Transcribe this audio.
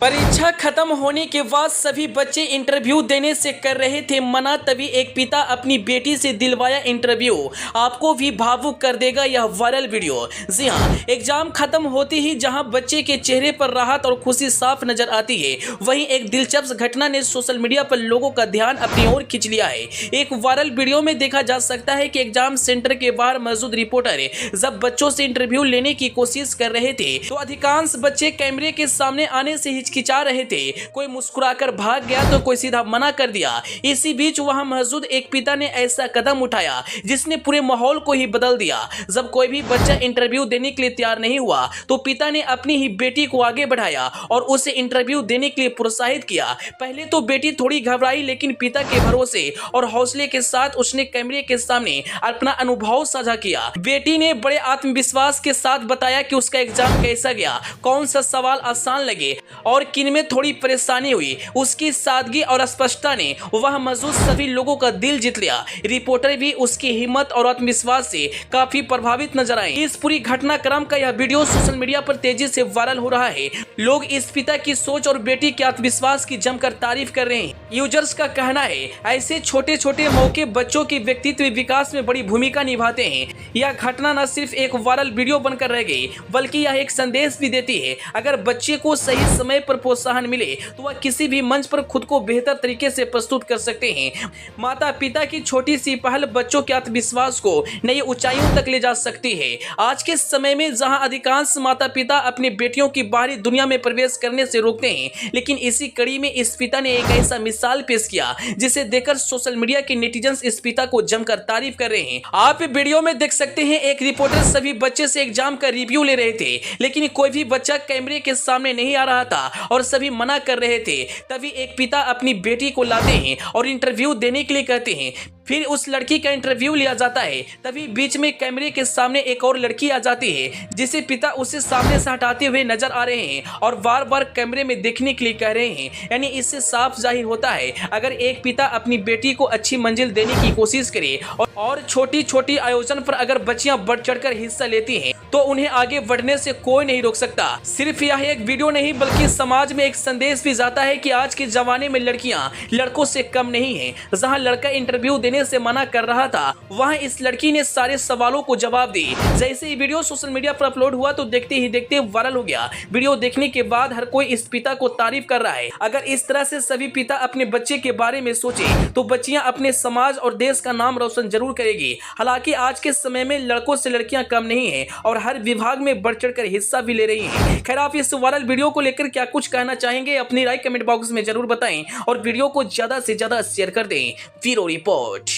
परीक्षा खत्म होने के बाद सभी बच्चे इंटरव्यू देने से कर रहे थे मना, तभी एक पिता अपनी बेटी से दिलवाया इंटरव्यू। आपको भी भावुक कर देगा यह वायरल वीडियो। जी हां, एग्जाम खत्म होते ही जहां बच्चे के चेहरे पर राहत और खुशी साफ नजर आती है, वहीं एक दिलचस्प घटना ने सोशल मीडिया पर लोगों का ध्यान अपनी ओर खींच लिया है। एक वायरल वीडियो में देखा जा सकता है कि एग्जाम सेंटर के बाहर मौजूद रिपोर्टर जब बच्चों से इंटरव्यू लेने की कोशिश कर रहे थे तो अधिकांश बच्चे कैमरे के सामने आने से हिचकिचा रहे थे। कोई मुस्कुराकर भाग गया तो कोई सीधा मना कर दिया। इसी बीच वहां मौजूद एक पिता ने ऐसा कदम उठाया जिसने पूरे माहौल को ही बदल दिया। जब कोई भी बच्चा इंटरव्यू देने के लिए तैयार नहीं हुआ तो पिता ने अपनी ही बेटी को आगे बढ़ाया और उसे इंटरव्यू देने के लिए प्रोत्साहित किया। पहले तो बेटी थोड़ी घबराई, लेकिन पिता के भरोसे और हौसले के साथ उसने कैमरे के सामने अपना अनुभव साझा किया। बेटी ने बड़े आत्मविश्वास के साथ बताया कि उसका एग्जाम कैसा गया, कौन सा सवाल आसान लगे और किन में थोड़ी परेशानी हुई। उसकी सादगी और स्पष्टता ने वह मौजूद सभी लोगों का दिल जीत लिया। रिपोर्टर भी उसकी हिम्मत और आत्मविश्वास से काफी प्रभावित नजर आए। इस पूरी घटनाक्रम का यह वीडियो सोशल मीडिया पर तेजी से वायरल हो रहा है। लोग इस पिता की सोच और बेटी के आत्मविश्वास की जमकर तारीफ कर रहे हैं। यूजर्स का कहना है ऐसे छोटे छोटे मौके बच्चों के व्यक्तित्व विकास में बड़ी भूमिका निभाते हैं। यह घटना न सिर्फ एक वायरल वीडियो बनकर रह गई, बल्कि यह एक संदेश भी देती है। अगर बच्चे को सही समय पर प्रोत्साहन मिले तो वह किसी भी मंच पर खुद को बेहतर तरीके से प्रस्तुत कर सकते हैं। माता पिता की छोटी सी पहल बच्चों के आत्मविश्वास को नई ऊंचाइयों तक ले जा सकती है। आज के समय में जहां अधिकांश माता पिता अपनी बेटियों की बाहरी दुनिया में प्रवेश करने से रोकते हैं, लेकिन इसी कड़ी में इस पिता ने एक ऐसा मिसाल पेश किया जिसे देखकर सोशल मीडिया के नेटिजन्स इस पिता को जमकर तारीफ कर रहे हैं। आप वीडियो में देख सकते हैं एक रिपोर्टर सभी बच्चे से एग्जाम का रिव्यू ले रहे थे, लेकिन कोई भी बच्चा कैमरे के सामने नहीं आ रहा था और सभी मना कर रहे थे। तभी एक पिता अपनी बेटी को लाते हैं और इंटरव्यू देने के लिए कहते हैं। फिर उस लड़की का इंटरव्यू लिया जाता है। तभी बीच में कैमरे के सामने एक और लड़की आ जाती है जिसे पिता उसे सामने से हटाते हुए नजर आ रहे हैं और बार बार कैमरे में देखने के लिए कह रहे हैं। यानी इससे साफ जाहिर होता है अगर एक पिता अपनी बेटी को अच्छी मंजिल देने की कोशिश करे और छोटी छोटी आयोजन पर अगर बच्चियां बढ़ चढ़कर हिस्सा लेती हैं तो उन्हें आगे बढ़ने से कोई नहीं रोक सकता। सिर्फ यह एक वीडियो नहीं बल्कि समाज में एक संदेश भी जाता है कि आज के जमाने में लड़कियां लड़कों से कम नहीं हैं। जहां लड़का इंटरव्यू देने से मना कर रहा था, वहां इस लड़की ने सारे सवालों को जवाब दी। जैसे ही वीडियो सोशल मीडिया पर अपलोड हुआ तो देखते ही देखते वायरल हो गया। वीडियो देखने के बाद हर कोई इस पिता को तारीफ कर रहा है। अगर इस तरह से सभी पिता अपने बच्चे के बारे में सोचे तो बच्चियां अपने समाज और देश का नाम रोशन जरूर करेगी। हालांकि आज के समय में लड़कों से लड़कियां कम नहीं है और हर विभाग में बढ़ चढ़कर हिस्सा भी ले रही हैं। खैर, आप इस वायरल वीडियो को लेकर क्या कुछ कहना चाहेंगे, अपनी राय कमेंट बॉक्स में जरूर बताएं और वीडियो को ज्यादा से ज्यादा शेयर कर दें। Bureau report.